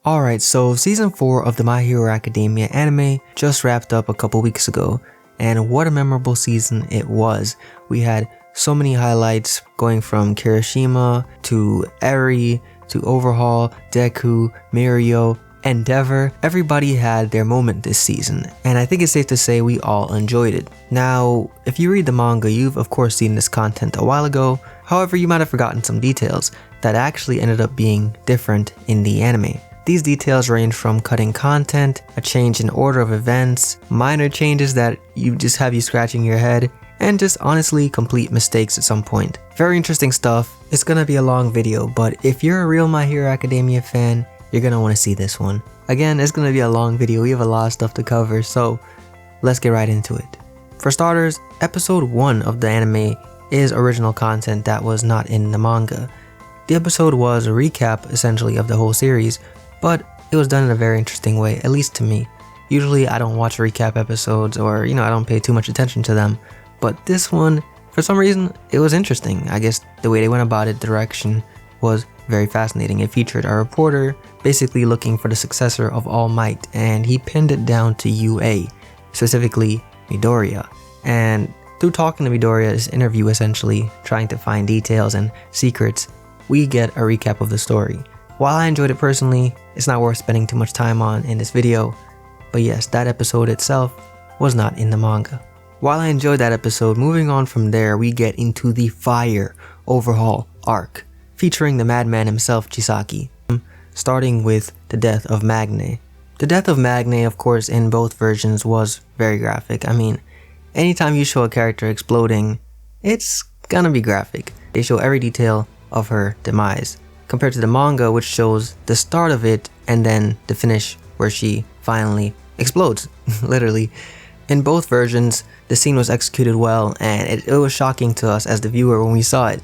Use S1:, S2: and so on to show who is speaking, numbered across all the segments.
S1: Alright, so season 4 of the My Hero Academia anime just wrapped up a couple weeks ago, and what a memorable season it was. We had so many highlights going from Kirishima to Eri to Overhaul, Deku, Mirio, Endeavor. Everybody had their moment this season, and I think it's safe to say we all enjoyed it. Now, if you read the manga, you've of course seen this content a while ago, however you might have forgotten some details that actually ended up being different in the anime. These details range from cutting content, a change in order of events, minor changes that just have you scratching your head, and just honestly complete mistakes at some point. Very interesting stuff. It's gonna be a long video, but if you're a real My Hero Academia fan, you're gonna want to see this one. Again, it's gonna be a long video, we have a lot of stuff to cover, so let's get right into it. For starters, episode 1 of the anime is original content that was not in the manga. The episode was a recap essentially of the whole series, but it was done in a very interesting way, at least to me. Usually I don't watch recap episodes or, I don't pay too much attention to them, but this one, for some reason, it was interesting. I guess the way they went about it, the direction, was very fascinating. It featured a reporter basically looking for the successor of All Might, and he pinned it down to UA, specifically Midoriya. And through talking to Midoriya's interview, essentially trying to find details and secrets, we get a recap of the story. While I enjoyed it personally, it's not worth spending too much time on in this video, but yes, that episode itself was not in the manga. While I enjoyed that episode, moving on from there, we get into the Fire Overhaul arc, featuring the madman himself, Chisaki, starting with the death of Magne. The death of Magne, of course, in both versions was very graphic. I mean, anytime you show a character exploding, it's gonna be graphic. They show every detail of her demise, compared to the manga, which shows the start of it and then the finish where she finally explodes, literally. In both versions, the scene was executed well, and it was shocking to us as the viewer when we saw it,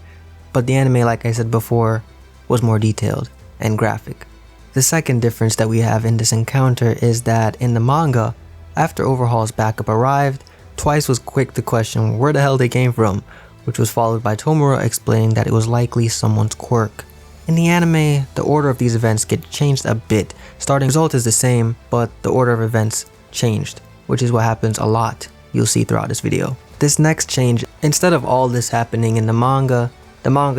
S1: but the anime, like I said before, was more detailed and graphic. The second difference that we have in this encounter is that in the manga, after Overhaul's backup arrived, Twice was quick to question where the hell they came from, which was followed by Tomura explaining that it was likely someone's quirk. In the anime, the order of these events get changed a bit. Starting result is the same, but the order of events changed, which is what happens a lot, you'll see throughout this video. This next change, instead of all this happening in the manga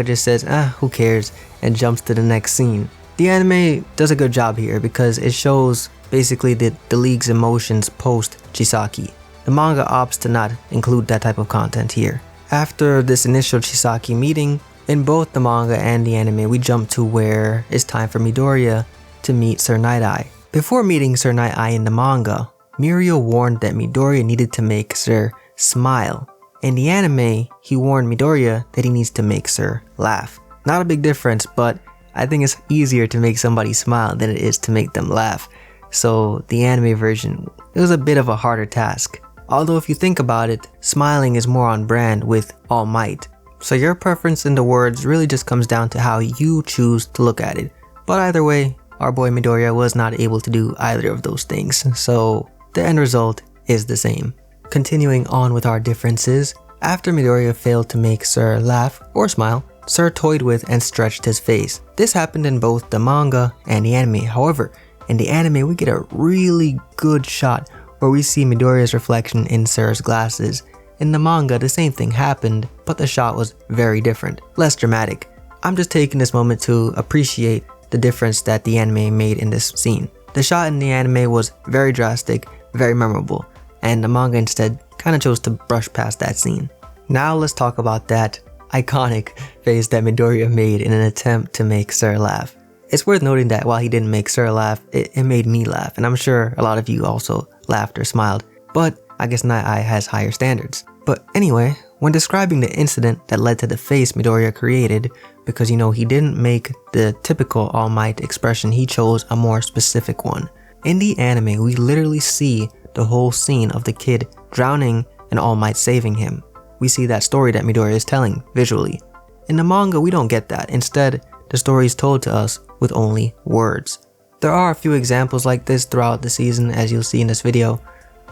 S1: just says, who cares, and jumps to the next scene. The anime does a good job here because it shows basically the league's emotions post Chisaki. The manga opts to not include that type of content here. After this initial Chisaki meeting, in both the manga and the anime, we jump to where it's time for Midoriya to meet Sir Night-Eye. Before meeting Sir Night-Eye in the manga, Mirio warned that Midoriya needed to make Sir smile. In the anime, he warned Midoriya that he needs to make Sir laugh. Not a big difference, but I think it's easier to make somebody smile than it is to make them laugh. So the anime version, it was a bit of a harder task. Although if you think about it, smiling is more on brand with All Might. So your preference in the words really just comes down to how you choose to look at it. But either way, our boy Midoriya was not able to do either of those things, so the end result is the same. Continuing on with our differences, after Midoriya failed to make Sir laugh or smile, Sir toyed with and stretched his face. This happened in both the manga and the anime. However, in the anime we get a really good shot where we see Midoriya's reflection in Sir's glasses. In the manga, the same thing happened, but the shot was very different, less dramatic. I'm just taking this moment to appreciate the difference that the anime made in this scene. The shot in the anime was very drastic, very memorable, and the manga instead kinda chose to brush past that scene. Now let's talk about that iconic face that Midoriya made in an attempt to make Sir laugh. It's worth noting that while he didn't make Sir laugh, it made me laugh, and I'm sure a lot of you also laughed or smiled, but I guess Night-Eye has higher standards. But anyway, when describing the incident that led to the face Midoriya created, because he didn't make the typical All Might expression, he chose a more specific one. In the anime, we literally see the whole scene of the kid drowning and All Might saving him. We see that story that Midoriya is telling visually. In the manga, we don't get that. Instead, the story is told to us with only words. There are a few examples like this throughout the season, as you'll see in this video,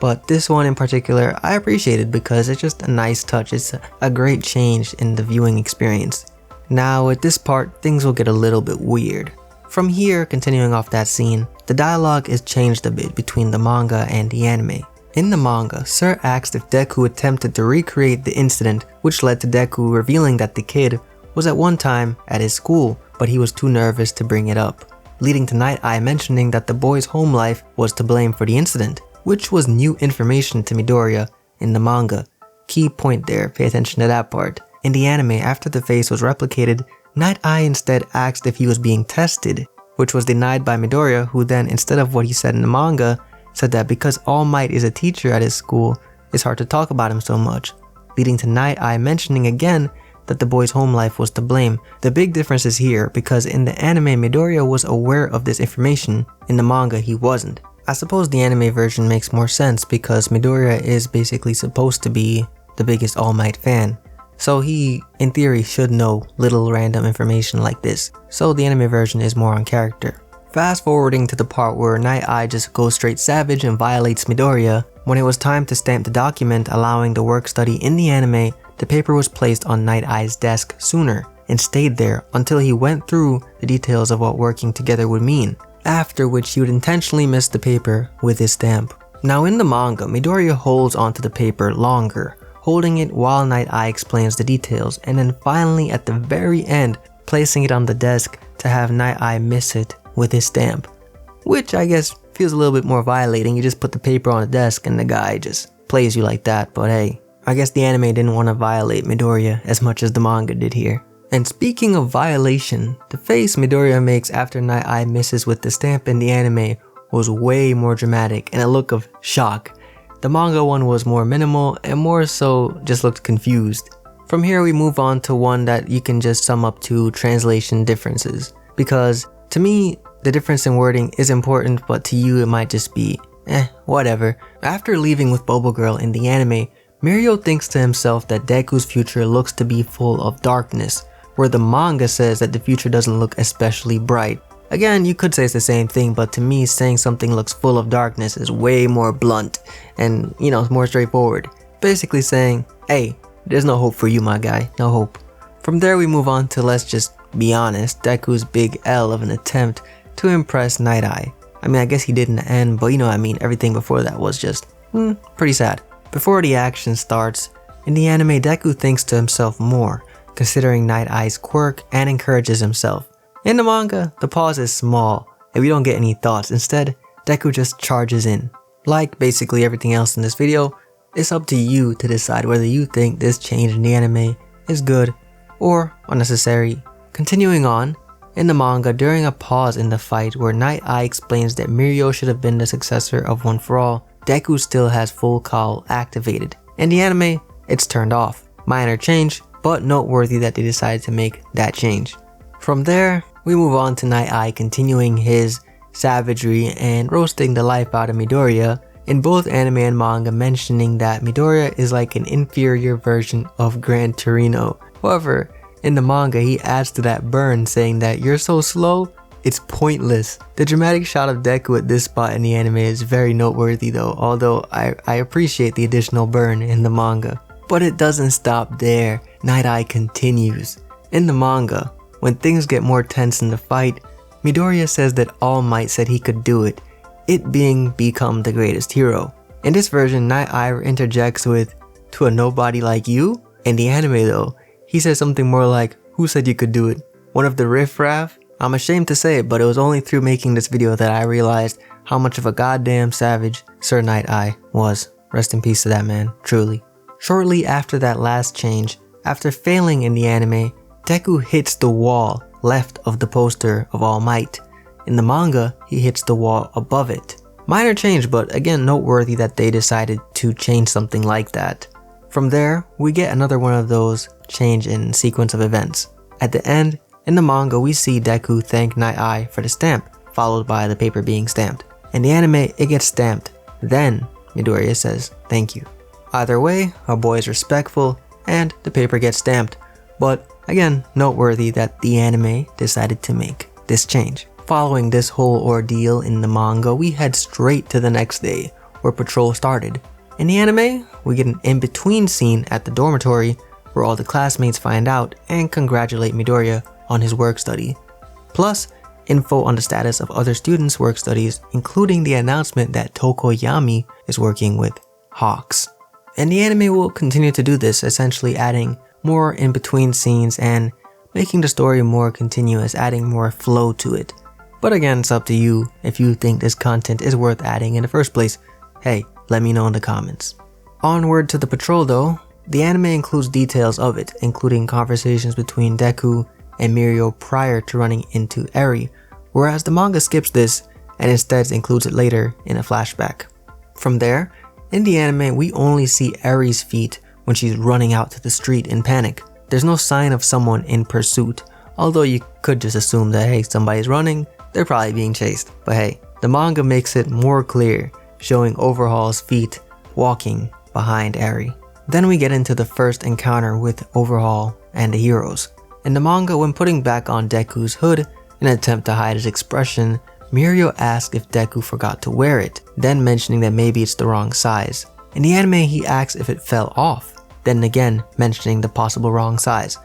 S1: but this one in particular I appreciated because it's just a nice touch. It's a great change in the viewing experience. Now at this part, things will get a little bit weird. From here, continuing off that scene, the dialogue is changed a bit between the manga and the anime. In the manga, Sir asked if Deku attempted to recreate the incident which led to Deku revealing that the kid was at one time at his school, but he was too nervous to bring it up, leading to Night Eye mentioning that the boy's home life was to blame for the incident, which was new information to Midoriya in the manga. Key point there, pay attention to that part. In the anime, after the face was replicated, Night Eye instead asked if he was being tested, which was denied by Midoriya, who then, instead of what he said in the manga, said that because All Might is a teacher at his school, it's hard to talk about him so much, leading to Night Eye mentioning again that the boy's home life was to blame. The big difference is here, because in the anime Midoriya was aware of this information, in the manga he wasn't. I suppose the anime version makes more sense because Midoriya is basically supposed to be the biggest All Might fan. So he, in theory, should know little random information like this. So the anime version is more on character. Fast forwarding to the part where Night Eye just goes straight savage and violates Midoriya. When it was time to stamp the document allowing the work study in the anime, the paper was placed on Night Eye's desk sooner and stayed there until he went through the details of what working together would mean, after which he would intentionally miss the paper with his stamp. Now in the manga, Midoriya holds onto the paper longer, holding it while Night Eye explains the details, and then finally at the very end, placing it on the desk to have Night Eye miss it with his stamp. Which I guess feels a little bit more violating. You just put the paper on the desk and the guy just plays you like that, but hey, I guess the anime didn't want to violate Midoriya as much as the manga did here. And speaking of violation, the face Midoriya makes after Night Eye misses with the stamp in the anime was way more dramatic and a look of shock. The manga one was more minimal and more so just looked confused. From here we move on to one that you can just sum up to translation differences. Because to me, the difference in wording is important, but to you it might just be, whatever. After leaving with Bobo Girl in the anime, Mirio thinks to himself that Deku's future looks to be full of darkness, where the manga says that the future doesn't look especially bright. Again, you could say it's the same thing, but to me, saying something looks full of darkness is way more blunt and, more straightforward. Basically saying, hey, there's no hope for you, my guy, no hope. From there we move on to, let's just be honest, Deku's big L of an attempt to impress Night Eye. I mean, I guess he did in the end, but everything before that was just, pretty sad. Before the action starts, in the anime Deku thinks to himself more, considering Night Eye's quirk, and encourages himself. In the manga, the pause is small, and we don't get any thoughts. Instead, Deku just charges in. Like basically everything else in this video, it's up to you to decide whether you think this change in the anime is good or unnecessary. Continuing on, in the manga, during a pause in the fight where Night Eye explains that Mirio should have been the successor of One For All, Deku still has full call activated. In the anime, it's turned off. Minor change, but noteworthy that they decided to make that change. From there, we move on to Night Eye continuing his savagery and roasting the life out of Midoriya, in both anime and manga mentioning that Midoriya is like an inferior version of Gran Torino. However, in the manga he adds to that burn saying that you're so slow, it's pointless. The dramatic shot of Deku at this spot in the anime is very noteworthy though, although I appreciate the additional burn in the manga. But it doesn't stop there, Night Eye continues. In the manga, when things get more tense in the fight, Midoriya says that All Might said he could do it, it being become the greatest hero. In this version, Night Eye interjects with, "To a nobody like you?" In the anime though, he says something more like, "Who said you could do it? One of the riffraff?" I'm ashamed to say it, but it was only through making this video that I realized how much of a goddamn savage Sir Night Eye was. Rest in peace to that man, truly. Shortly after that last change, after failing in the anime, Deku hits the wall left of the poster of All Might. In the manga, he hits the wall above it. Minor change, but again noteworthy that they decided to change something like that. From there, we get another one of those change in sequence of events. At the end, in the manga, we see Deku thank Night Eye for the stamp, followed by the paper being stamped. In the anime, it gets stamped. Then, Midoriya says, "Thank you." Either way, our boy is respectful, and the paper gets stamped. But again, noteworthy that the anime decided to make this change. Following this whole ordeal in the manga, we head straight to the next day, where patrol started. In the anime, we get an in-between scene at the dormitory, where all the classmates find out and congratulate Midoriya on his work study. Plus, info on the status of other students' work studies, including the announcement that Tokoyami is working with Hawks. And the anime will continue to do this, essentially adding more in between scenes and making the story more continuous, adding more flow to it. But again, it's up to you if you think this content is worth adding in the first place. Hey, let me know in the comments. Onward to the patrol though, the anime includes details of it, including conversations between Deku and Mirio prior to running into Eri, whereas the manga skips this and instead includes it later in a flashback. From there, in the anime we only see Eri's feet when she's running out to the street in panic. There's no sign of someone in pursuit, although you could just assume that hey, somebody's running, they're probably being chased. But hey, the manga makes it more clear, showing Overhaul's feet walking behind Eri. Then we get into the first encounter with Overhaul and the heroes. In the manga, when putting back on Deku's hood in an attempt to hide his expression, Mirio asks if Deku forgot to wear it, then mentioning that maybe it's the wrong size. In the anime, he asks if it fell off, then again mentioning the possible wrong size.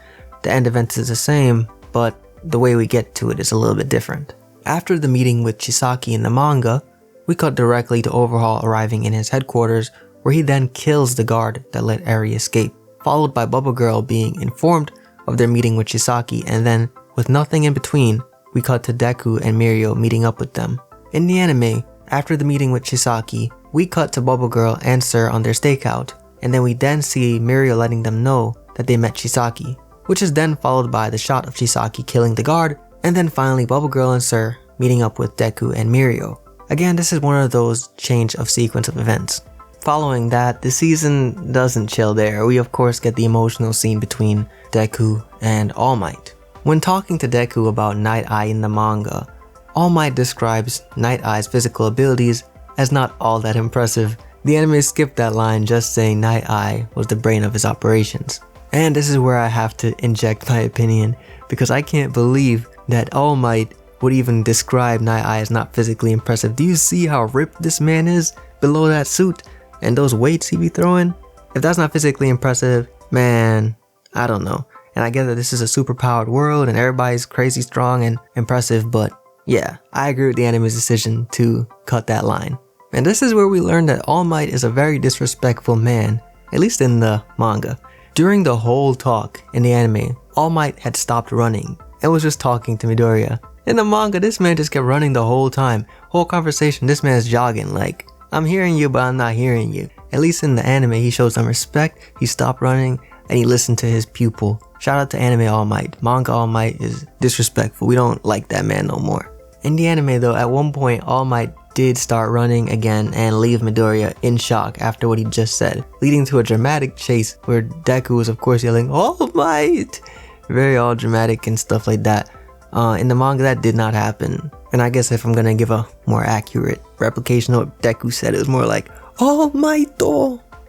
S1: The end event is the same, but the way we get to it is a little bit different. After the meeting with Chisaki in the manga, we cut directly to Overhaul arriving in his headquarters, where he then kills the guard that let Eri escape, followed by Bubble Girl being informed of their meeting with Chisaki, and then, with nothing in between, we cut to Deku and Mirio meeting up with them. In the anime, after the meeting with Chisaki, we cut to Bubble Girl and Sir on their stakeout, and then we see Mirio letting them know that they met Chisaki, which is then followed by the shot of Chisaki killing the guard, and then finally Bubble Girl and Sir meeting up with Deku and Mirio. Again, this is one of those change of sequence of events. Following that, the season doesn't chill there. We of course get the emotional scene between Deku and All Might. When talking to Deku about Night Eye in the manga, All Might describes Night Eye's physical abilities as not all that impressive. The anime skipped that line, just saying Night Eye was the brain of his operations. And this is where I have to inject my opinion, because I can't believe that All Might would even describe Night Eye as not physically impressive. Do you see how ripped this man is below that suit and those weights he be throwing? If that's not physically impressive, man, I don't know. And I get that this is a super powered world and everybody's crazy strong and impressive, but yeah, I agree with the anime's decision to cut that line. And this is where we learn that All Might is a very disrespectful man, at least in the manga. During the whole talk in the anime, All Might had stopped running and was just talking to Midoriya. In the manga, this man just kept running the whole time. Whole conversation, this man's jogging like, I'm hearing you, but I'm not hearing you. At least in the anime, he showed some respect, he stopped running, and he listened to his pupil. Shout out to anime All Might. Manga All Might is disrespectful. We don't like that man no more. In the anime though, at one point, All Might did start running again and leave Midoriya in shock after what he just said, leading to a dramatic chase where Deku was of course yelling, All Might! Very all dramatic and stuff like that. In the manga, that did not happen. And I guess if I'm gonna give a more accurate replication of what Deku said, it was more like, All Might!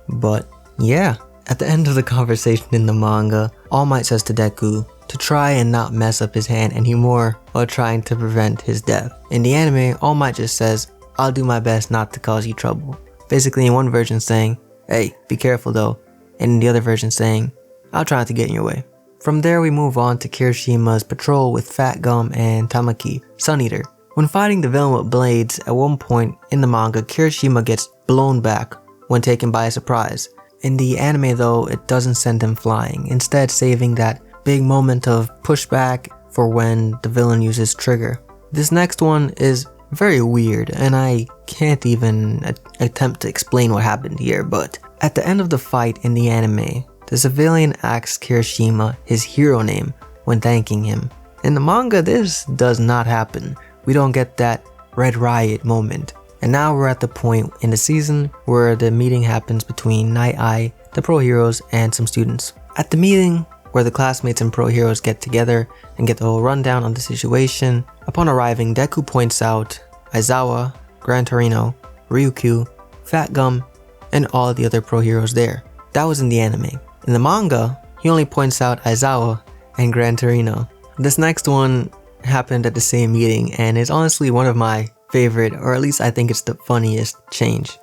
S1: But yeah, at the end of the conversation in the manga, All Might says to Deku to try and not mess up his hand anymore while trying to prevent his death. In the anime, All Might just says, I'll do my best not to cause you trouble. Basically in one version saying, hey, be careful though, and in the other version saying, I'll try not to get in your way. From there we move on to Kirishima's patrol with Fat Gum and Tamaki, Sun Eater. When fighting the villain with blades, at one point in the manga, Kirishima gets blown back when taken by a surprise. In the anime though, it doesn't send him flying, instead saving that big moment of pushback for when the villain uses trigger. This next one is very weird and I can't even attempt to explain what happened here, but at the end of the fight in the anime, the civilian asks Kirishima his hero name when thanking him. In the manga, this does not happen. We don't get that Red Riot moment. And now we're at the point in the season where the meeting happens between Night Eye, the pro heroes, and some students. At the meeting, where the classmates and pro heroes get together and get the whole rundown on the situation, upon arriving, Deku points out Aizawa, Gran Torino, Ryukyu, Fat Gum, and all the other pro heroes there. That was in the anime. In the manga, he only points out Aizawa and Gran Torino. This next one happened at the same meeting and is honestly one of my favorite, or at least I think it's the funniest change.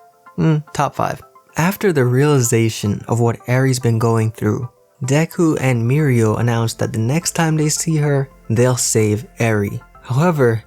S1: Top 5. After the realization of what Eri's been going through, Deku and Mirio announced that the next time they see her, they'll save Eri. However,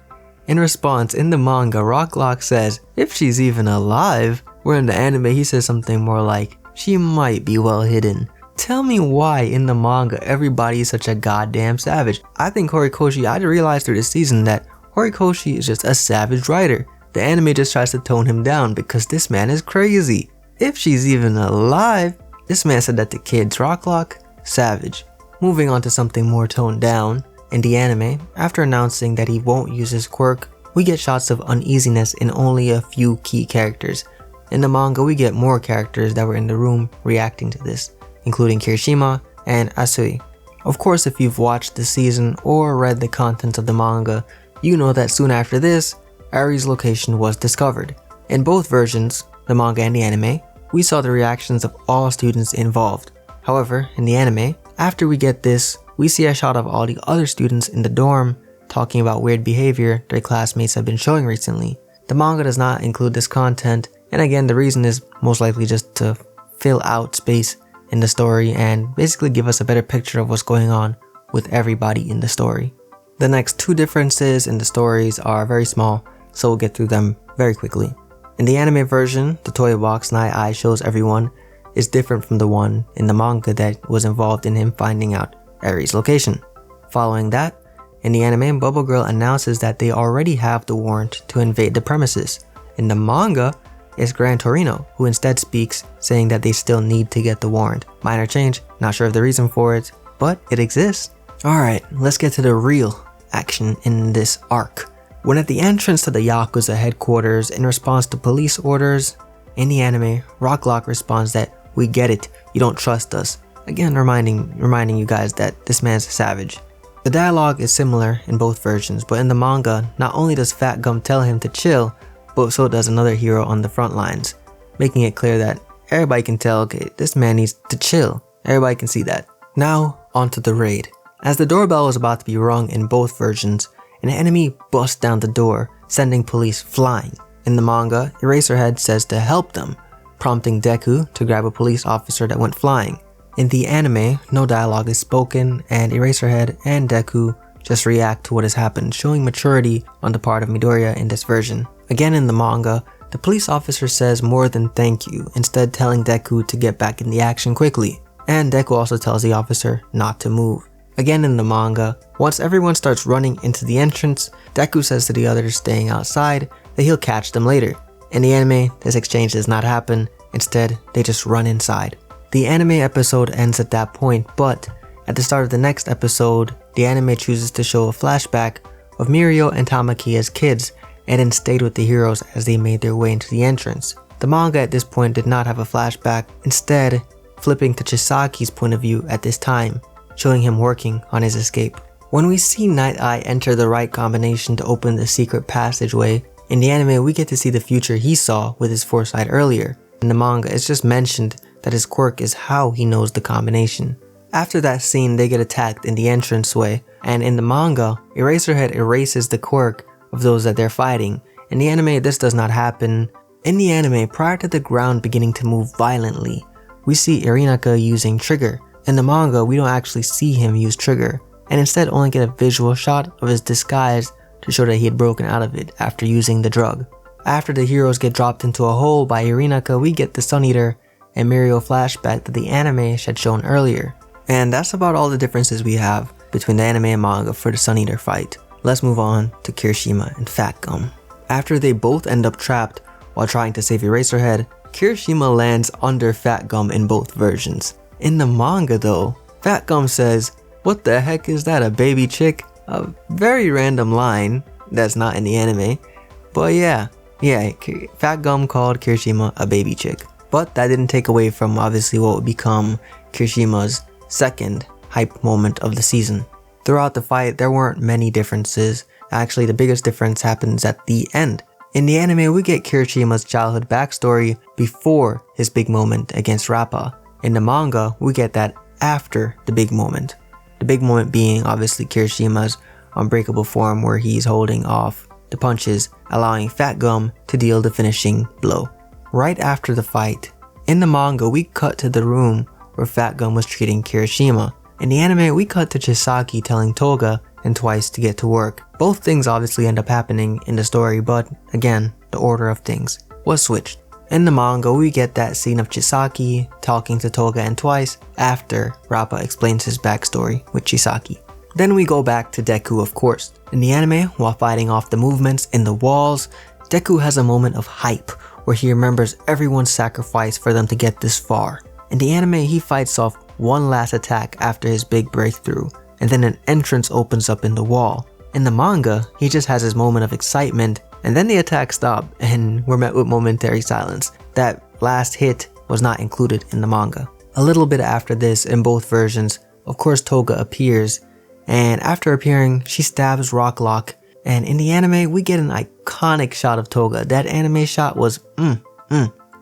S1: in response, in the manga, Rocklock says, if she's even alive, where in the anime he says something more like, she might be well hidden. Tell me why in the manga everybody is such a goddamn savage. I think Horikoshi, I realized through this season that Horikoshi is just a savage writer. The anime just tries to tone him down because this man is crazy. If she's even alive, this man said that to kids. Rocklock, savage. Moving on to something more toned down. In the anime, after announcing that he won't use his quirk, we get shots of uneasiness in only a few key characters. In the manga, we get more characters that were in the room reacting to this, including Kirishima and Asui. Of course, if you've watched the season or read the contents of the manga, you know that soon after this, Ari's location was discovered. In both versions, the manga and the anime, we saw the reactions of all students involved. However, in the anime, after we get this, we see a shot of all the other students in the dorm talking about weird behavior their classmates have been showing recently. The manga does not include this content, and again, the reason is most likely just to fill out space in the story and basically give us a better picture of what's going on with everybody in the story. The next two differences in the stories are very small, so we'll get through them very quickly. In the anime version, the toy box Night Eye shows everyone is different from the one in the manga that was involved in him finding out Ari's location. Following that, in the anime, Bubble Girl announces that they already have the warrant to invade the premises. In the manga, it's Gran Torino who instead speaks, saying that they still need to get the warrant. Minor change, not sure of the reason for it, but it exists. Alright, let's get to the real action in this arc. When at the entrance to the Yakuza headquarters in response to police orders, in the anime, Rocklock responds that, we get it, you don't trust us. Again, reminding you guys that this man's a savage. The dialogue is similar in both versions, but in the manga, not only does Fat Gum tell him to chill, but so does another hero on the front lines, making it clear that everybody can tell, okay, this man needs to chill. Everybody can see that. Now, onto the raid. As the doorbell was about to be rung in both versions, an enemy busts down the door, sending police flying. In the manga, Eraserhead says to help them, prompting Deku to grab a police officer that went flying. In the anime, no dialogue is spoken, and Eraserhead and Deku just react to what has happened, showing maturity on the part of Midoriya in this version. Again in the manga, the police officer says more than thank you, instead telling Deku to get back in the action quickly. And Deku also tells the officer not to move. Again in the manga, once everyone starts running into the entrance, Deku says to the others staying outside that he'll catch them later. In the anime, this exchange does not happen, instead they just run inside. The anime episode ends at that point, but at the start of the next episode, the anime chooses to show a flashback of Mirio and Tamaki as kids and then stayed with the heroes as they made their way into the entrance. The manga at this point did not have a flashback, instead flipping to Chisaki's point of view at this time, showing him working on his escape. When we see Night Eye enter the right combination to open the secret passageway, in the anime we get to see the future he saw with his foresight earlier. In the manga, it's just mentioned that his quirk is how he knows the combination. After that scene, they get attacked in the entranceway, and in the manga, Eraserhead erases the quirk of those that they're fighting. In the anime, this does not happen. In the anime, prior to the ground beginning to move violently, we see Irinaka using Trigger. In the manga, we don't actually see him use Trigger, and instead only get a visual shot of his disguise to show that he had broken out of it after using the drug. After the heroes get dropped into a hole by Irinaka, we get the Sun Eater and Mirio flashback that the anime had shown earlier. And that's about all the differences we have between the anime and manga for the Sun Eater fight. Let's move on to Kirishima and Fat Gum. After they both end up trapped while trying to save Eraserhead, Kirishima lands under Fat Gum in both versions. In the manga though, Fat Gum says, "What the heck is that, a baby chick?" A very random line that's not in the anime. But yeah, Fat Gum called Kirishima a baby chick. But that didn't take away from obviously what would become Kirishima's second hype moment of the season. Throughout the fight, there weren't many differences. Actually, the biggest difference happens at the end. In the anime, we get Kirishima's childhood backstory before his big moment against Rappa. In the manga, we get that after the big moment. The big moment being obviously Kirishima's unbreakable form where he's holding off the punches, allowing Fat Gum to deal the finishing blow. Right after the fight, in the manga, we cut to the room where Fat Gum was treating Kirishima. In the anime, we cut to Chisaki telling Toga and Twice to get to work. Both things obviously end up happening in the story, but again, the order of things was switched. In the manga, we get that scene of Chisaki talking to Toga and Twice after Rappa explains his backstory with Chisaki. Then we go back to Deku, of course. In the anime, while fighting off the movements in the walls, Deku has a moment of hype where he remembers everyone's sacrifice for them to get this far. In the anime, he fights off one last attack after his big breakthrough, and then an entrance opens up in the wall. In the manga, he just has his moment of excitement, and then the attack stopped and we're met with momentary silence. That last hit was not included in the manga. A little bit after this, in both versions, of course Toga appears, and after appearing, she stabs Rocklock, and in the anime, we get an iconic shot of Toga. That anime shot was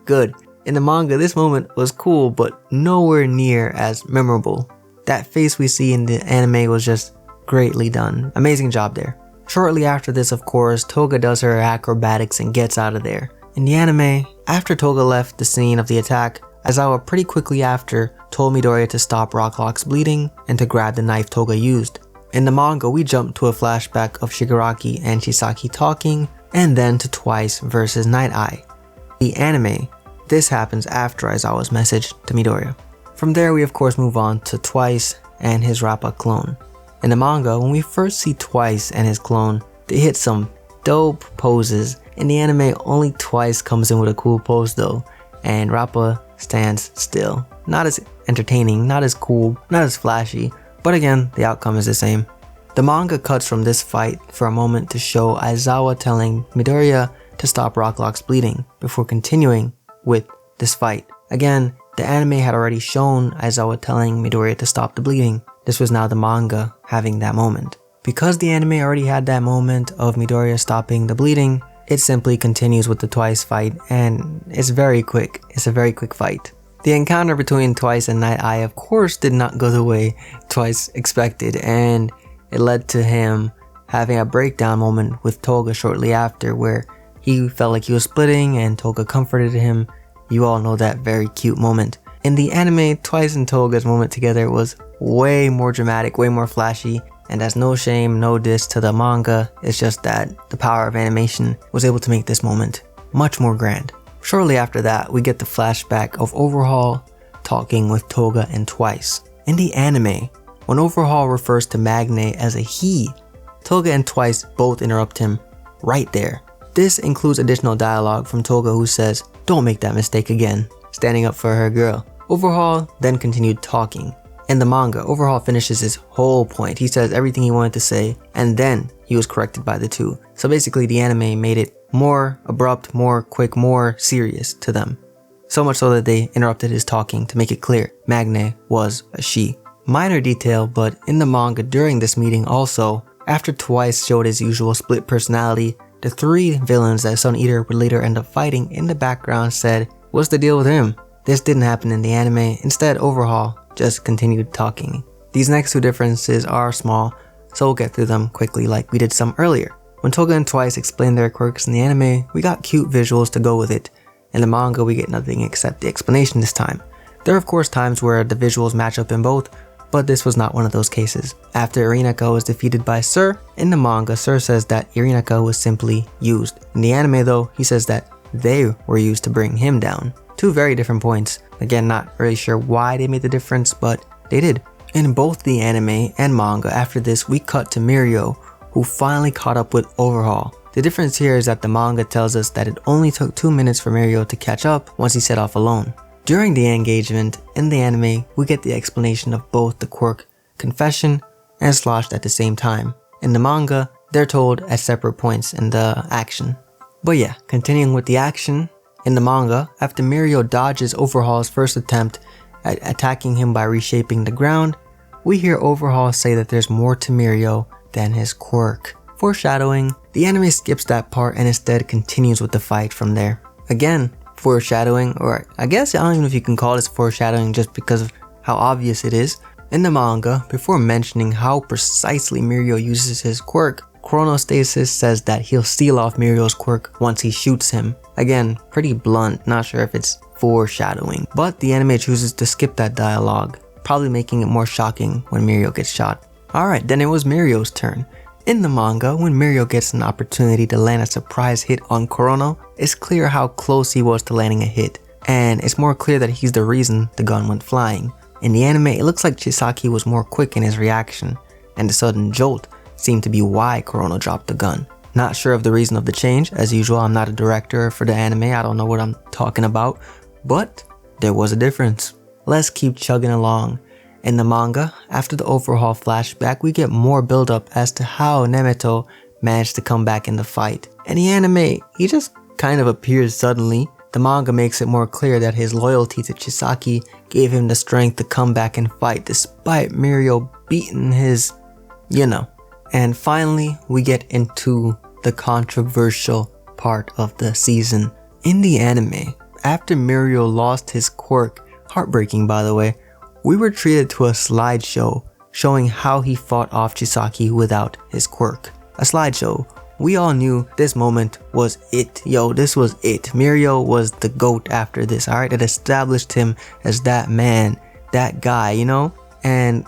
S1: good. In the manga, this moment was cool, but nowhere near as memorable. That face we see in the anime was just greatly done. Amazing job there. Shortly after this, of course, Toga does her acrobatics and gets out of there. In the anime, after Toga left the scene of the attack, Aizawa pretty quickly after told Midoriya to stop Rocklock's bleeding and to grab the knife Toga used. In the manga, we jump to a flashback of Shigaraki and Chisaki talking, and then to Twice versus Night Eye. The anime, this happens after Aizawa's message to Midoriya. From there, we of course move on to Twice and his Rappa clone. In the manga, when we first see Twice and his clone, they hit some dope poses. In the anime, only Twice comes in with a cool pose though, and Rappa stands still. Not as entertaining, not as cool, not as flashy, but again, the outcome is the same. The manga cuts from this fight for a moment to show Aizawa telling Midoriya to stop Rocklock's bleeding before continuing with this fight. Again, the anime had already shown Aizawa telling Midoriya to stop the bleeding. This was now the manga having that moment. Because the anime already had that moment of Midoriya stopping the bleeding, it simply continues with the Twice fight, and it's very quick. It's a very quick fight. The encounter between Twice and Night Eye of course did not go the way Twice expected, and it led to him having a breakdown moment with Toga shortly after, where he felt like he was splitting and Toga comforted him. You all know that very cute moment. In the anime, Twice and Toga's moment together was way more dramatic, way more flashy, and as no shame, no diss to the manga, it's just that the power of animation was able to make this moment much more grand. Shortly after that, we get the flashback of Overhaul talking with Toga and Twice. In the anime, when Overhaul refers to Magne as a he, Toga and Twice both interrupt him right there. This includes additional dialogue from Toga who says, "Don't make that mistake again," standing up for her girl. Overhaul then continued talking. In the manga, Overhaul finishes his whole point. He says everything he wanted to say, and then he was corrected by the two. So basically the anime made it more abrupt, more quick, more serious to them. So much so that they interrupted his talking to make it clear Magne was a she. Minor detail, but in the manga during this meeting also, after Twice showed his usual split personality, the three villains that Sun Eater would later end up fighting in the background said, "What's the deal with him?" This didn't happen in the anime. Instead, Overhaul just continued talking. These next two differences are small, so we'll get through them quickly like we did some earlier. When Toga and Twice explained their quirks in the anime, we got cute visuals to go with it. In the manga, we get nothing except the explanation this time. There are of course times where the visuals match up in both, but this was not one of those cases. After Irinaka was defeated by Sir, in the manga, Sir says that Irinaka was simply used. In the anime though, he says that they were used to bring him down. Two very different points. Again, not really sure why they made the difference, but they did. In both the anime and manga, after this, we cut to Mirio, who finally caught up with Overhaul. The difference here is that the manga tells us that it only took 2 minutes for Mirio to catch up once he set off alone. During the engagement, in the anime, we get the explanation of both the quirk Confession and Sloshed at the same time. In the manga, they're told at separate points in the action. But yeah, continuing with the action, in the manga, after Mirio dodges Overhaul's first attempt at attacking him by reshaping the ground, we hear Overhaul say that there's more to Mirio than his quirk. Foreshadowing, the anime skips that part and instead continues with the fight from there. Again, foreshadowing, or I guess I don't even know if you can call this foreshadowing just because of how obvious it is. In the manga, before mentioning how precisely Mirio uses his quirk, Chronostasis says that he'll steal off Mirio's quirk once he shoots him. Again, pretty blunt, not sure if it's foreshadowing, but the anime chooses to skip that dialogue, probably making it more shocking when Mirio gets shot. Alright, then it was Mirio's turn. In the manga, when Mirio gets an opportunity to land a surprise hit on Kurono, it's clear how close he was to landing a hit, and it's more clear that he's the reason the gun went flying. In the anime, it looks like Chisaki was more quick in his reaction, and the sudden jolt seemed to be why Kurono dropped the gun. Not sure of the reason of the change. As usual, I'm not a director for the anime, I don't know what I'm talking about, but there was a difference. Let's keep chugging along. In the manga, after the overhaul flashback, we get more build-up as to how Nemeto managed to come back in the fight. In the anime, he just kind of appears suddenly. The manga makes it more clear that his loyalty to Chisaki gave him the strength to come back and fight despite Mirio beating his, And finally, we get into the controversial part of the season. In the anime, after Mirio lost his quirk, heartbreaking by the way, we were treated to a slideshow showing how he fought off Chisaki without his quirk. A slideshow. We all knew this moment was it. This was it. Mirio was the GOAT after this, alright? It established him as that man, that guy, And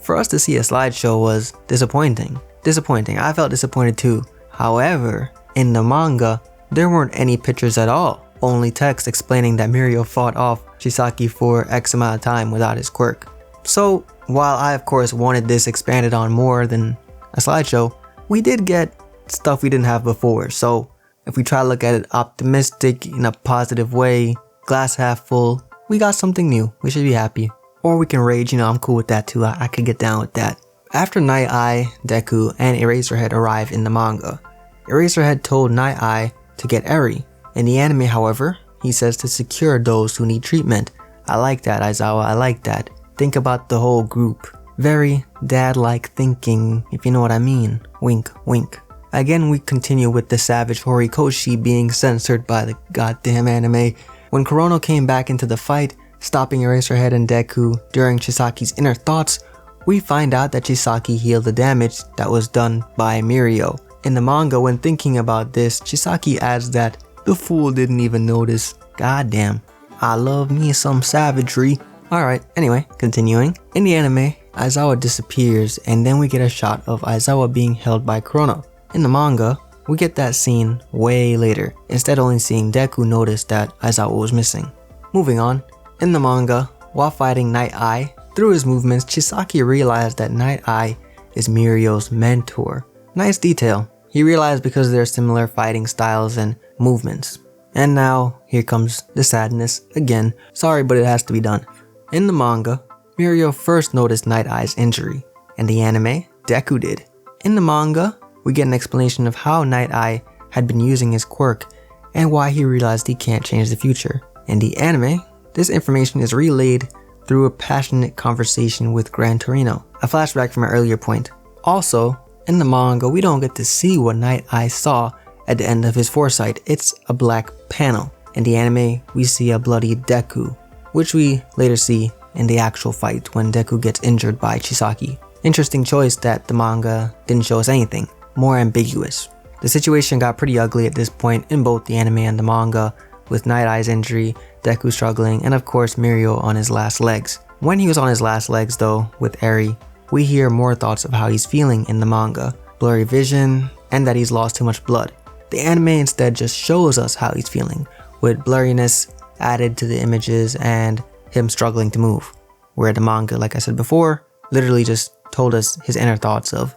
S1: for us to see a slideshow was disappointing. I felt disappointed too. However, in the manga, there weren't any pictures at all. Only text explaining that Mirio fought off Chisaki for X amount of time without his quirk. So, while I of course wanted this expanded on more than a slideshow, we did get stuff we didn't have before. So, if we try to look at it optimistic in a positive way, glass half full, we got something new. We should be happy. Or we can rage, I'm cool with that too. I could get down with that. After Night Eye, Deku, and Eraserhead arrive in the manga, Eraserhead told Night Eye to get Eri. In the anime, however, he says to secure those who need treatment. I like that, Aizawa, I like that. Think about the whole group. Very dad-like thinking, if you know what I mean. Wink, wink. Again, we continue with the savage Horikoshi being censored by the goddamn anime. When Kurono came back into the fight, stopping Eraserhead and Deku during Chisaki's inner thoughts, we find out that Chisaki healed the damage that was done by Mirio. In the manga, when thinking about this, Chisaki adds that the fool didn't even notice. Goddamn. I love me some savagery. Alright, anyway, continuing. In the anime, Aizawa disappears and then we get a shot of Aizawa being held by Kurono. In the manga, we get that scene way later, instead only seeing Deku notice that Aizawa was missing. Moving on, in the manga, while fighting Night Eye, through his movements, Chisaki realized that Night Eye is Mirio's mentor. Nice detail. He realized because of their similar fighting styles and movements. And now, here comes the sadness again. Sorry, but it has to be done. In the manga, Mirio first noticed Night Eye's injury. In the anime, Deku did. In the manga, we get an explanation of how Night Eye had been using his quirk and why he realized he can't change the future. In the anime, this information is relayed through a passionate conversation with Gran Torino, a flashback from an earlier point. Also, in the manga, we don't get to see what Night Eye saw at the end of his foresight. It's a black panel. In the anime, we see a bloody Deku, which we later see in the actual fight when Deku gets injured by Chisaki. Interesting choice that the manga didn't show us anything. More ambiguous. The situation got pretty ugly at this point in both the anime and the manga, with Night Eye's injury, Deku struggling, and of course Mirio on his last legs. When he was on his last legs though, with Eri, we hear more thoughts of how he's feeling in the manga. Blurry vision, and that he's lost too much blood. The anime instead just shows us how he's feeling, with blurriness added to the images and him struggling to move. Where the manga, like I said before, literally just told us his inner thoughts of,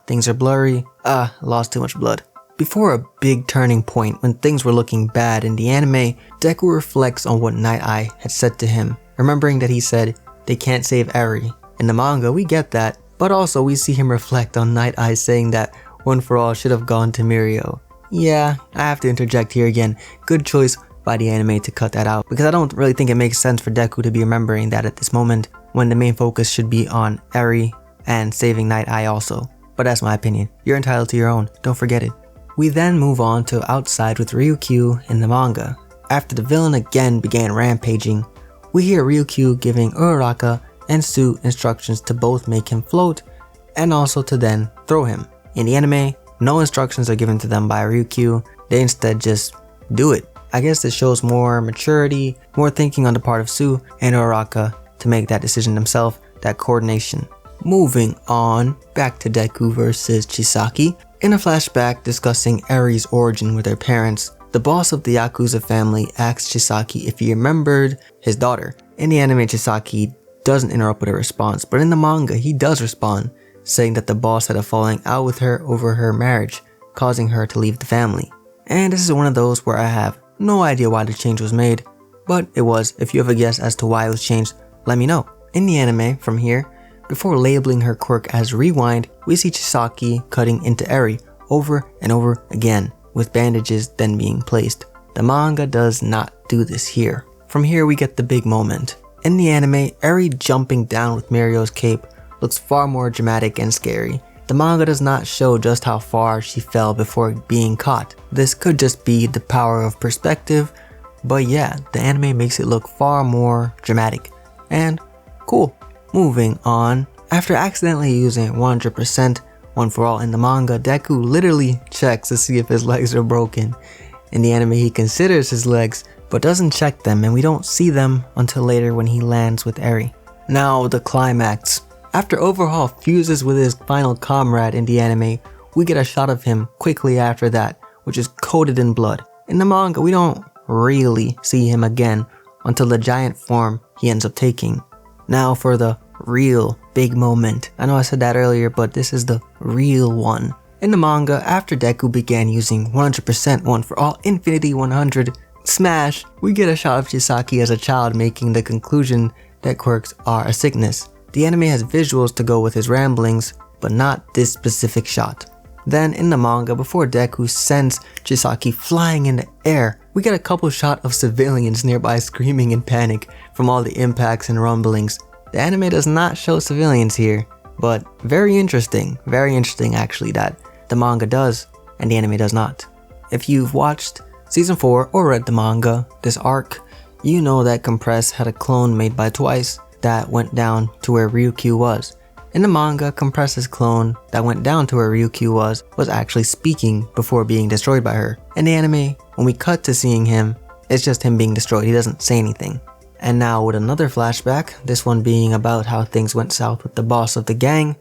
S1: things are blurry, lost too much blood. Before a big turning point when things were looking bad in the anime, Deku reflects on what Night Eye had said to him, remembering that he said, they can't save Eri. In the manga, we get that, but also we see him reflect on Night Eye saying that One For All should have gone to Mirio. Yeah, I have to interject here again. Good choice by the anime to cut that out, because I don't really think it makes sense for Deku to be remembering that at this moment, when the main focus should be on Eri and saving Night Eye also. But that's my opinion. You're entitled to your own, don't forget it. We then move on to Outside with Ryukyu in the manga. After the villain again began rampaging, we hear Ryukyu giving Uraraka and Sue instructions to both make him float and also to then throw him. In the anime, no instructions are given to them by Ryukyu, they instead just do it. I guess this shows more maturity, more thinking on the part of Sue and Uraraka to make that decision themselves, that coordination. Moving on, back to Deku versus Chisaki. In a flashback discussing Eri's origin with her parents, the boss of the Yakuza family asks Chisaki if he remembered his daughter. In the anime, Chisaki doesn't interrupt with a response, but in the manga he does respond, saying that the boss had a falling out with her over her marriage, causing her to leave the family. And this is one of those where I have no idea why the change was made, but it was. If you have a guess as to why it was changed, let me know. In the anime, from here, before labeling her quirk as Rewind, we see Chisaki cutting into Eri over and over again, with bandages then being placed. The manga does not do this here. From here we get the big moment. In the anime, Eri jumping down with Mirio's cape looks far more dramatic and scary. The manga does not show just how far she fell before being caught. This could just be the power of perspective, but yeah, the anime makes it look far more dramatic and cool. Moving on, after accidentally using 100% One for All in the manga, Deku literally checks to see if his legs are broken. In the anime he considers his legs but doesn't check them, and we don't see them until later when he lands with Eri. Now the climax. After Overhaul fuses with his final comrade in the anime, we get a shot of him quickly after that, which is coated in blood. In the manga we don't really see him again until the giant form he ends up taking. Now for the real big moment. I know I said that earlier, but this is the real one. In the manga, after Deku began using 100% One for All Infinity 100 Smash, we get a shot of Chisaki as a child making the conclusion that quirks are a sickness. The anime has visuals to go with his ramblings, but not this specific shot. Then in the manga, before Deku sends Chisaki flying in the air, we get a couple shot of civilians nearby screaming in panic from all the impacts and rumblings. The anime does not show civilians here, but very interesting actually that the manga does and the anime does not. If you've watched Season 4 or read the manga, this arc, you know that Compress had a clone made by Twice that went down to where Ryukyu was. In the manga, Compress's clone that went down to where Ryukyu was actually speaking before being destroyed by her. In the anime, when we cut to seeing him, it's just him being destroyed, he doesn't say anything. And now with another flashback, this one being about how things went south with the boss of the gang,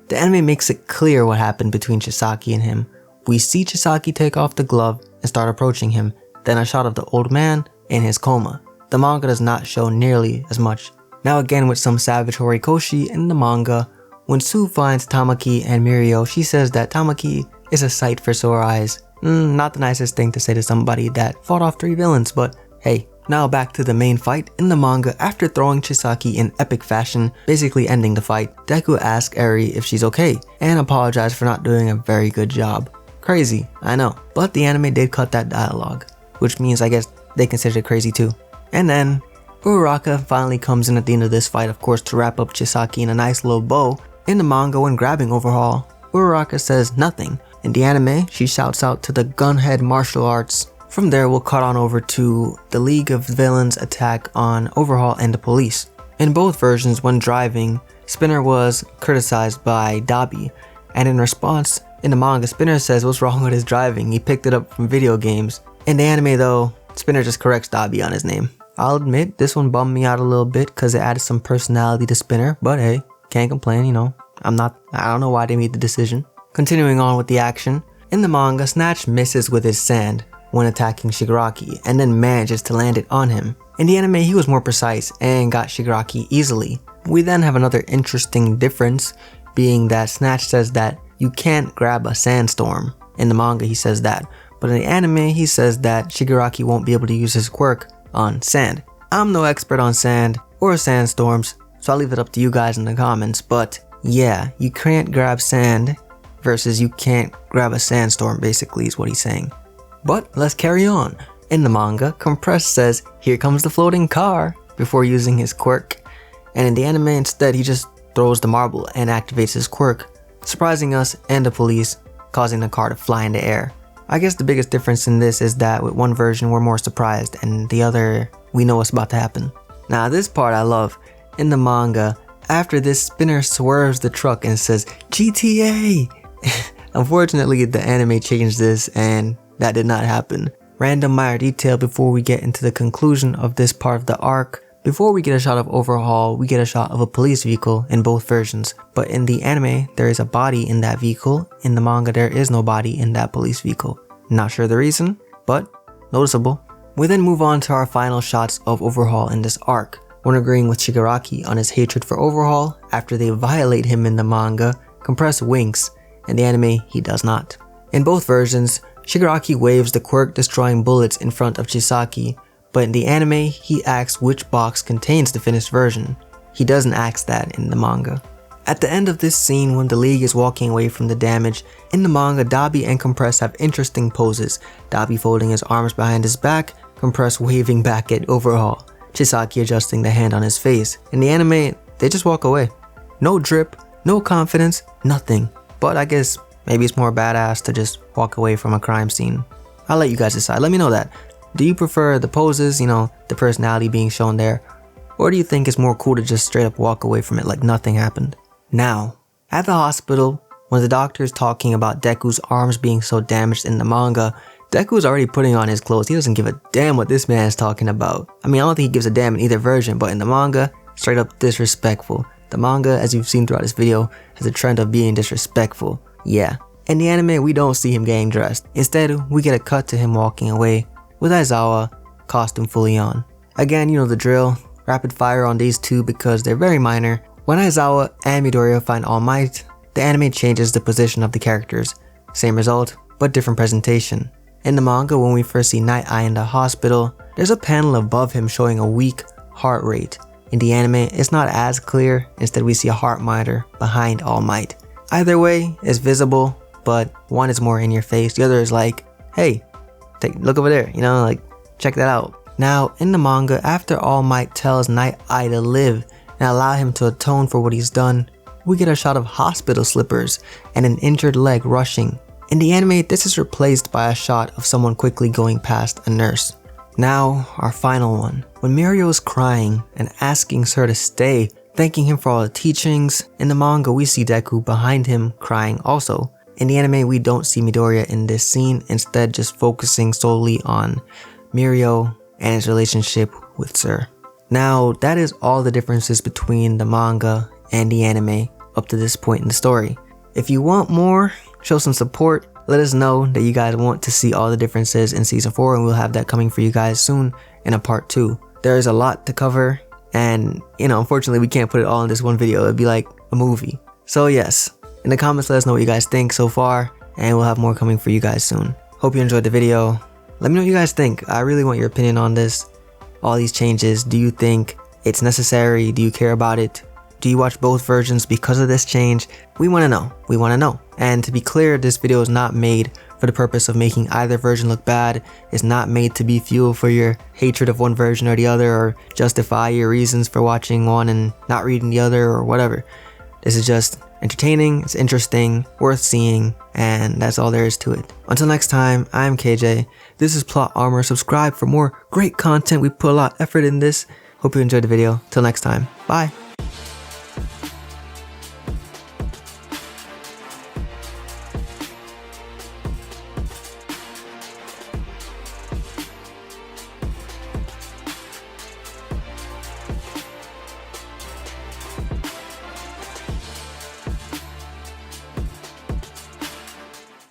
S1: the anime makes it clear what happened between Chisaki and him. We see Chisaki take off the glove and start approaching him, then a shot of the old man in his coma. The manga does not show nearly as much. Now again with some savage horikoshi in the manga, when Sue finds Tamaki and Mirio, she says that Tamaki is a sight for sore eyes. Not the nicest thing to say to somebody that fought off 3 villains, but hey. Now back to the main fight. In the manga, after throwing Chisaki in epic fashion, basically ending the fight, Deku asks Eri if she's okay, and apologizes for not doing a very good job. Crazy, I know, but the anime did cut that dialogue, which means I guess they consider it crazy too. And then, Uraraka finally comes in at the end of this fight, of course, to wrap up Chisaki in a nice little bow. In the manga, when grabbing Overhaul, Uraraka says nothing. In the anime, she shouts out to the Gunhead martial arts. From there, we'll cut on over to the League of Villains attack on Overhaul and the police. In both versions, when driving, Spinner was criticized by Dabi, and in response, in the manga, Spinner says what's wrong with his driving, he picked it up from video games. In the anime though, Spinner just corrects Dabi on his name. I'll admit, this one bummed me out a little bit because it added some personality to Spinner, but hey, can't complain, you know. I don't know why they made the decision. Continuing on with the action, in the manga, Snatch misses with his sand when attacking Shigaraki, and then manages to land it on him. In the anime, he was more precise and got Shigaraki easily. We then have another interesting difference, being that Snatch says that you can't grab a sandstorm. In the manga, he says that, but in the anime, he says that Shigaraki won't be able to use his quirk on sand. I'm no expert on sand or sandstorms, so I'll leave it up to you guys in the comments, but yeah, you can't grab sand versus you can't grab a sandstorm, basically is what he's saying. But let's carry on. In the manga, Compress says, "Here comes the floating car," before using his quirk. And in the anime, instead, he just throws the marble and activates his quirk, surprising us and the police, causing the car to fly in the air. I guess the biggest difference in this is that with one version, we're more surprised, and the other, we know what's about to happen. Now, this part I love. In the manga, after this, Spinner swerves the truck and says, "GTA!" Unfortunately, the anime changed this, and that did not happen. Random minor detail before we get into the conclusion of this part of the arc, Before we get a shot of Overhaul, we get a shot of a police vehicle in both versions, but in the anime, there is a body in that vehicle. In the manga, there is no body in that police vehicle. Not sure the reason, but noticeable. We then move on to our final shots of Overhaul in this arc. When agreeing with Shigaraki on his hatred for Overhaul, after they violate him in the manga, Compress winks. In the anime, he does not. In both versions, Shigaraki waves the quirk destroying bullets in front of Chisaki, but in the anime, he asks which box contains the finished version. He doesn't ask that in the manga. At the end of this scene, when the League is walking away from the damage, in the manga, Dabi and Compress have interesting poses. Dabi folding his arms behind his back, Compress waving back at Overhaul, Chisaki adjusting the hand on his face. In the anime, they just walk away. No drip, no confidence, nothing. But I guess maybe it's more badass to just walk away from a crime scene. I'll let you guys decide. Let me know that. Do you prefer the poses, the personality being shown there? Or do you think it's more cool to just straight up walk away from it like nothing happened? Now, at the hospital, when the doctor is talking about Deku's arms being so damaged in the manga, Deku's already putting on his clothes. He doesn't give a damn what this man is talking about. I don't think he gives a damn in either version, but in the manga, straight up disrespectful. The manga, as you've seen throughout this video, has a trend of being disrespectful. Yeah. In the anime, we don't see him getting dressed. Instead, we get a cut to him walking away, with Aizawa, costume fully on. Again, you know the drill. Rapid fire on these two because they're very minor. When Aizawa and Midoriya find All Might, the anime changes the position of the characters. Same result, but different presentation. In the manga, when we first see Night Eye in the hospital, there's a panel above him showing a weak heart rate. In the anime, it's not as clear. Instead, we see a heart monitor behind All Might. Either way, it's visible, but one is more in your face. The other is like, hey, look over there, check that out. Now, in the manga, after All Might tells Night Eye to live and allow him to atone for what he's done, we get a shot of hospital slippers and an injured leg rushing. In the anime, this is replaced by a shot of someone quickly going past a nurse. Now, our final one. When Mirio is crying and asking her to stay, thanking him for all the teachings, in the manga we see Deku behind him crying also. In the anime, we don't see Midoriya in this scene, instead just focusing solely on Mirio and his relationship with Sir. Now, that is all the differences between the manga and the anime up to this point in the story. If you want more, show some support, let us know that you guys want to see all the differences in Season 4, and we'll have that coming for you guys soon in a Part 2. There is a lot to cover, and unfortunately we can't put it all in this one video. It'd be like a movie. So yes, in the comments let us know what you guys think so far, and we'll have more coming for you guys soon. Hope you enjoyed the video. Let me know what you guys think. I really want your opinion on this. All these changes, do you think it's necessary? Do you care about it? Do you watch both versions because of this change? We want to know. We want to know. And to be clear, this video is not made for the purpose of making either version look bad. It's not made to be fuel for your hatred of one version or the other, or justify your reasons for watching one and not reading the other or whatever. This is just entertaining, it's interesting, worth seeing, and that's all there is to it. Until next time, I'm KJ. This is Plot Armor. Subscribe for more great content. We put a lot of effort in this. Hope you enjoyed the video. Till next time, bye.